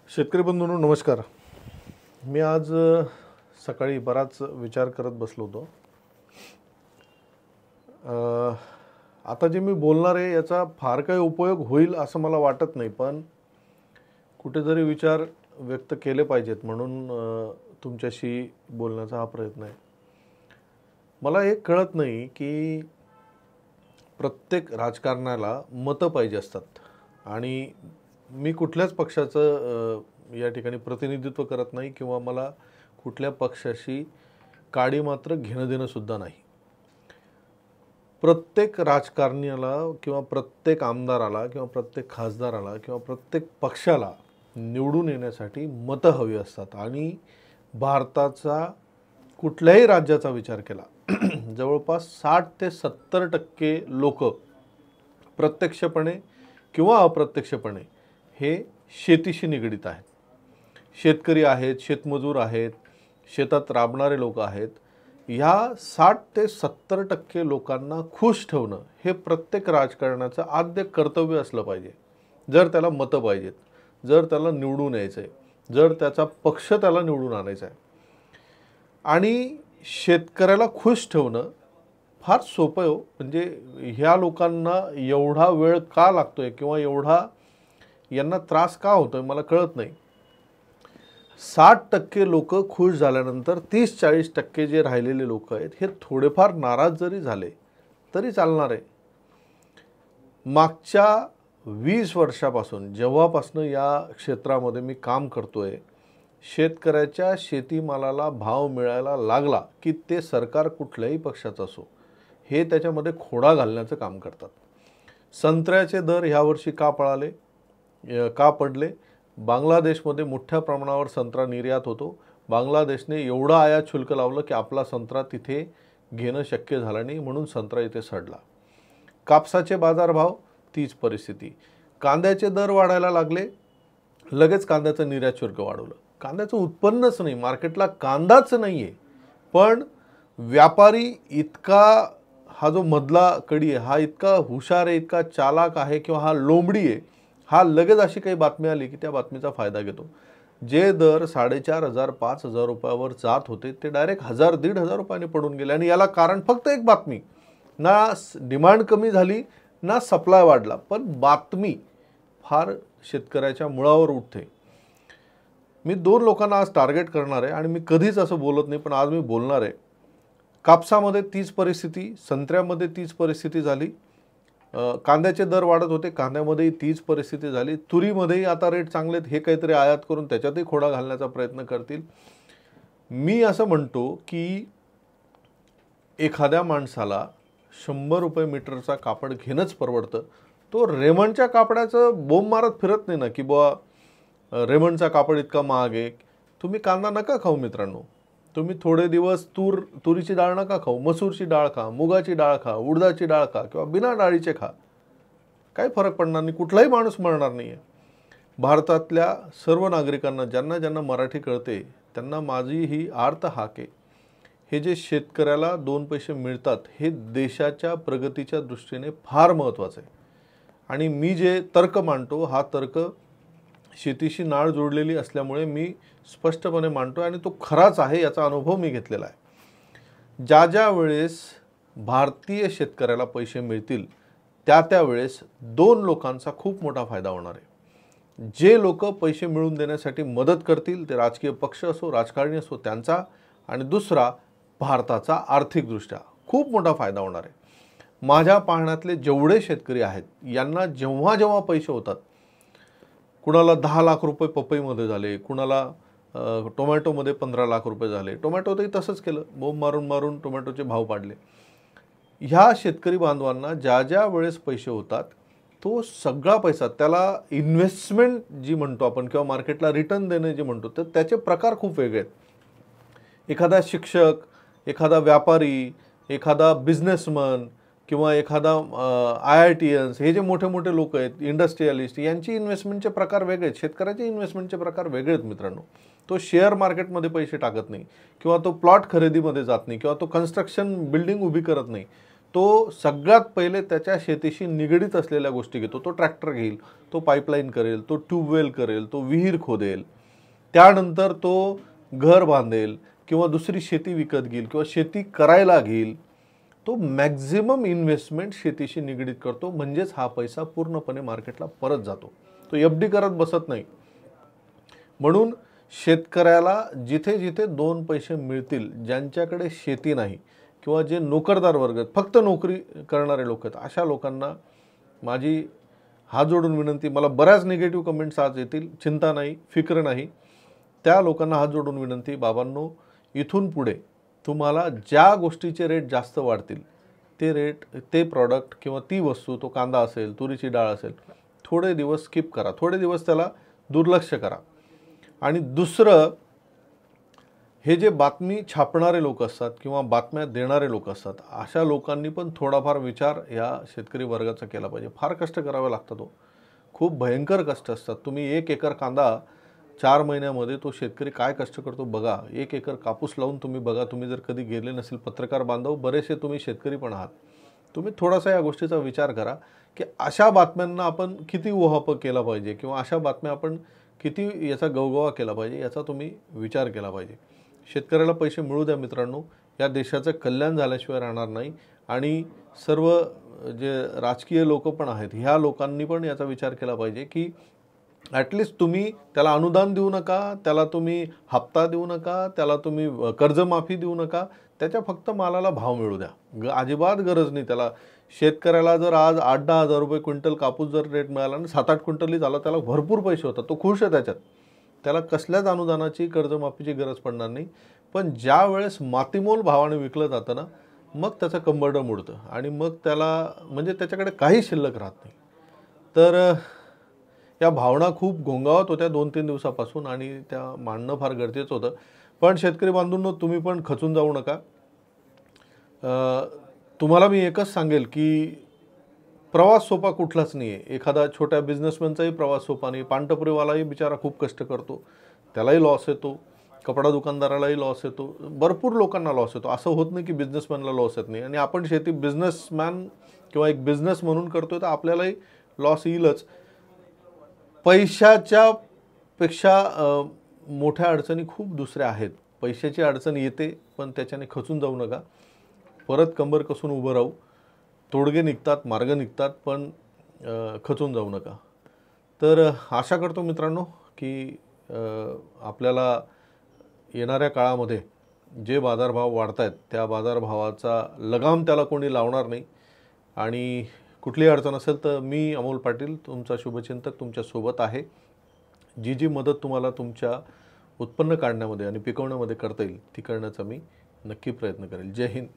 शेतकरी बंधूंनो नमस्कार। मी आज सकाळी बराच विचार करत बसलो होतो। आता जे मी बोलणार आहे याचा फार काही उपयोग होईल असं मला वाटत नाही, पण कुठेतरी विचार व्यक्त केले पाहिजेत म्हणून तुमच्याशी बोलण्याचा हा प्रयत्न आहे। मला हे कळत नाही की प्रत्येक राजकारणाला मतं पाहिजे असतात आणि मी कुठल्याच पक्षाचं या ठिकाणी प्रतिनिधित्व करत नाही किंवा मला कुठल्या पक्षाशी काडी मात्र घेणं देणं सुद्धा नाही। प्रत्येक राजकारण्याला किंवा प्रत्येक आमदाराला किंवा प्रत्येक खासदाराला किंवा प्रत्येक पक्षाला निवडून येण्यासाठी मतं हवी असतात आणि भारताचा कुठल्याही राज्याचा विचार केला जवळपास 60 ते 70% लोक प्रत्यक्षपणे किंवा अप्रत्यक्षपणे हे शेतीशी निगडित आहेत। शेतकरी आहेत, शेतमजूर आहेत, शेतात राबणारे लोक आहेत। ह्या 60 ते 70% लोकांना खुश ठेवणं हे प्रत्येक राजकारणाचं आद्य कर्तव्य असलं पाहिजे। जर त्याला मतं पाहिजेत, जर त्याला निवडून यायचं आहे, जर त्याचा पक्ष त्याला निवडून आणायचा आहे आणि शेतकऱ्याला खुश ठेवणं फार सोपं आहे। म्हणजे ह्या लोकांना एवढा वेळ का लागतोय किंवा एवढा यांना त्रास का होतोय मला कळत नाही। 60% लोक खुश झाल्यानंतर 30-40% जे राहिलेले लोक आहेत हे थोडेफार नाराज जरी झाले तरी चालणार आहे। मागच्या 20 वर्षापासून जेव्हापासून या क्षेत्रामध्ये मी काम करतोय, शेतकऱ्याच्या शेतीमालाला भाव मिळायला लागला की ते सरकार कुठल्याही पक्षाचं असो हे त्याच्यामध्ये खोडा घालण्याचं काम करतात। संत्र्याचे दर ह्या वर्षी का पडले? बांगलादेशमध्ये मोठ्या प्रमाणावर संत्रा निर्यात होतो। बांगलादेशने एवढा आयात शुल्क लावलं की आपला संत्रा तिथे घेणं शक्य झालं नाही, म्हणून संत्रा इथे सडला। कापसाचे बाजारभाव तीच परिस्थिती। कांद्याचे दर वाढायला लागले, लगेच कांद्याचं निर्यात शुल्क वाढवलं। कांद्याचं उत्पन्नच नाही, मार्केटला कांदाच नाही आहे, पण व्यापारी इतका हा जो मधला कडी आहे हा इतका हुशार आहे, इतका चालाक आहे किंवा हा लोंबडी आहे, हा लगेच अशी काही बातमी आली की त्या बातमीचा फायदा घेतो। जे दर 4,500-5,000 रुपयावर जात होते ते डायरेक्ट 1,000-1,500 रुपयांनी पडून गेले आणि याला कारण फक्त एक बातमी। ना डिमांड कमी झाली ना सप्लाय वाढला, पण बातमी फार शेतकऱ्याच्या मुळावर उठते। मी 2 लोकांना आज टार्गेट करणार आहे आणि मी कधीच असं बोलत नाही, पण आज मी बोलणार आहे। कापसामध्ये तीच परिस्थिती, संत्र्यामध्ये तीच परिस्थिती झाली, कांद्याचे दर वाढत होते, कांद्यामध्येही तीच परिस्थिती झाली। तुरीमध्येही आता रेट चांगलेत, हे काहीतरी आयात करून त्याच्यातही खोडा घालण्याचा प्रयत्न करतील। मी असं म्हणतो की एखाद्या माणसाला 100 रुपये मीटरचा कापड घेणंच परवडतं। तो रेमंडच्या कापडाचं बोंब मारत फिरत नाही ना की बुवा रेमंडचा कापड इतका महाग आहे। तुम्ही कांदा नका खाऊ मित्रांनो, तुम्ही थोडे दिवस तुरीची डाळ नका खाऊ, मसूरची डाळ खा, मुगाची डाळ खा, उडदाची डाळ खा किंवा बिना डाळीचे खा, काही फरक पडणार नाही, कुठलाही माणूस मरणार नाही आहे। भारतातल्या सर्व नागरिकांना ज्यांना ज्यांना मराठी कळते त्यांना माझी ही आर्त हाक आहे, हे जे शेतकऱ्याला 2 पैसे मिळतात हे देशाच्या प्रगतीच्या दृष्टीने फार महत्त्वाचं आहे आणि मी जे तर्क मांडतो हा तर्क शेतीशी नाळ जोडलेली असल्यामुळे मी स्पष्टपणे मांडतो आणि तो खराच आहे, याचा अनुभव मी घेतलेला आहे। ज्या वेळेस भारतीय शेतकऱ्याला पैसे मिळतील त्या वेळेस 2 लोकांचा खूप मोठा फायदा होणार आहे। जे लोक पैसे मिळवून देण्यासाठी मदत करतील ते राजकीय पक्ष असो, राजकारणी असो त्यांचा, आणि दुसरा भारताचा आर्थिकदृष्ट्या खूप मोठा फायदा होणार आहे। माझ्या पाहण्यातले जेवढे शेतकरी आहेत यांना जेव्हा जेव्हा पैसे होतात, कुणाला 10 लाख रुपये पपईमध्ये झाले, कुणाला टोमॅटोमध्ये 15 लाख रुपये झाले, टोमॅटोतही तसंच केलं, बोंब मारून मारून टोमॅटोचे भाव पाडले। ह्या शेतकरी बांधवांना ज्या वेळेस पैसे होतात तो सगळा पैसा त्याला इन्व्हेस्टमेंट जी म्हणतो आपण किंवा मार्केटला रिटर्न देणे जे म्हणतो तर त्याचे प्रकार खूप वेगळे आहेत। एखादा शिक्षक, एखादा व्यापारी, एखादा बिझनेसमन किंवा एखादा IITians, हे जे मोठे मोठे लोक आहेत, इंडस्ट्रियलिस्ट, यांची इन्व्हेस्टमेंटचे प्रकार वेगळे आहेत, शेतकऱ्याचे इन्व्हेस्टमेंटचे प्रकार वेगळे आहेत मित्रांनो। तो शेअर मार्केटमध्ये पैसे टाकत नाही किंवा तो प्लॉट खरेदीमध्ये जात नाही किंवा तो कन्स्ट्रक्शन बिल्डिंग उभी करत नाही, तो सगळ्यात पहिले त्याच्या शेतीशी निगडीत असलेल्या गोष्टी घेतो. तो ट्रॅक्टर घेईल, तो पाईपलाईन करेल, तो ट्यूबवेल करेल, तो विहीर खोदेल, त्यानंतर तो घर बांधेल किंवा दुसरी शेती विकत घेईल किंवा शेती करायला घेईल. तो मॅक्झिमम इन्व्हेस्टमेंट शेतीशी निगडीत करतो, म्हणजेच हा पैसा पूर्णपणे मार्केटला परत जातो. तो एफ डी करत बसत नाही. म्हणून शेतकऱ्याला जिथे जिथे दोन पैसे मिळतील, ज्यांच्याकडे शेती नाही किंवा जे नोकरदार वर्ग आहेत, फक्त नोकरी करणारे लोक आहेत, अशा लोकांना माझी हात जोडून विनंती. मला बऱ्याच निगेटिव्ह कमेंट्स आज येतील, चिंता नाही, फिक्र नाही. त्या लोकांना हात जोडून विनंती, बाबांनो, इथून पुढे तुम्हाला ज्या गोष्टीचे रेट जास्त वाढतील ते रेट, ते प्रॉडक्ट किंवा ती वस्तू, तो कांदा असेल, तुरीची डाळ असेल, थोडे दिवस स्किप करा, थोडे दिवस त्याला दुर्लक्ष करा. आणि दुसरं, हे जे बातमी छापणारे लोक असतात किंवा बातम्या देणारे लोक असतात, अशा लोकांनी पण थोडाफार विचार या शेतकरी वर्गाचा केला पाहिजे. फार कष्ट करावे लागतात, खूप भयंकर कष्ट असतात. तुम्ही 1 एकर कांदा 4 महिन्यामध्ये तो शेतकरी काय कष्ट करतो बघा. 1 एकर कापूस लावून तुम्ही बघा. तुम्ही जर कधी गेले नसेल, पत्रकार बांधव बरेचसे तुम्ही शेतकरी पण आहात, तुम्ही थोडासा या गोष्टीचा विचार करा की अशा बातम्यांना आपण किती उहापोह केला पाहिजे किंवा अशा बातम्या आपण किती याचा गवगवा केला पाहिजे, याचा तुम्ही विचार केला पाहिजे. शेतकऱ्याला पैसे मिळू द्या मित्रांनो, या देशाचं कल्याण झाल्याशिवाय राहणार नाही. आणि सर्व जे राजकीय लोक पण आहेत, ह्या लोकांनी पण याचा विचार केला पाहिजे की ॲटलिस्ट तुम्ही त्याला अनुदान देऊ नका, त्याला तुम्ही हप्ता देऊ नका, त्याला तुम्ही कर्जमाफी देऊ नका, त्याच्या फक्त मालाला भाव मिळू द्या. अजिबात गरज नाही त्याला. शेतकऱ्याला जर आज 8-10 हजार रुपये क्विंटल कापूस जर रेट मिळाला आणि 7-8 क्विंटलही झाला, त्याला भरपूर पैसे होतात, तो खुश आहे त्याच्यात. त्याला कसल्याच अनुदानाची, कर्जमाफीची गरज पडणार नाही. पण ज्या वेळेस मातीमोल भावाने विकलं जातं ना, मग त्याचं कंबरडं मोडतं आणि मग त्याला म्हणजे त्याच्याकडे काही शिल्लक राहत नाही. तर या भावना खूप घोंगावत होत्या 2-3 दिवसापासून आणि त्या मांडणं फार गरजेचं होतं. पण शेतकरी बांधवांनो, तुम्ही पण खचून जाऊ नका. तुम्हाला मी एकच सांगेल की प्रवास सोपा कुठलाच नाही आहे. एखादा छोट्या बिझनेसमॅनचाही प्रवास सोपा नाही. पानटपरीवालाही बिचारा खूप कष्ट करतो, त्यालाही लॉस येतो. कपडा दुकानदारालाही लॉस येतो. भरपूर लोकांना लॉस येतो. असं होत नाही की बिझनेसमॅनला लॉस येत नाही. आणि आपण शेती बिझनेसमॅन किंवा एक बिझनेस म्हणून करतोय, तर आपल्यालाही लॉस येईलच. पैशाच्या पेक्षा मोठ्या अडचणी खूप दुसऱ्या आहेत. पैशाची अडचण येते, पण त्याच्याने खचून जाऊ नका. परत कंबर कसून उभं राहू. तोडगे निघतात, मार्ग निघतात, पण खचून जाऊ नका. तर आशा करतो मित्रांनो की आपल्याला येणाऱ्या काळामध्ये जे बाजारभाव वाढत आहेत, त्या बाजारभावाचा लगाम त्याला कोणी लावणार नाही. आणि कुठलीही अडचण असेल तर मी अमोल पाटील, तुमचा शुभचिंतक, तुमच्यासोबत आहे. जी जी मदत तुम्हाला तुमच्या उत्पन्न काढण्यामध्ये आणि पिकवण्यामध्ये करता येईल, ती करण्याचा मी नक्की प्रयत्न करेल. जय हिंद.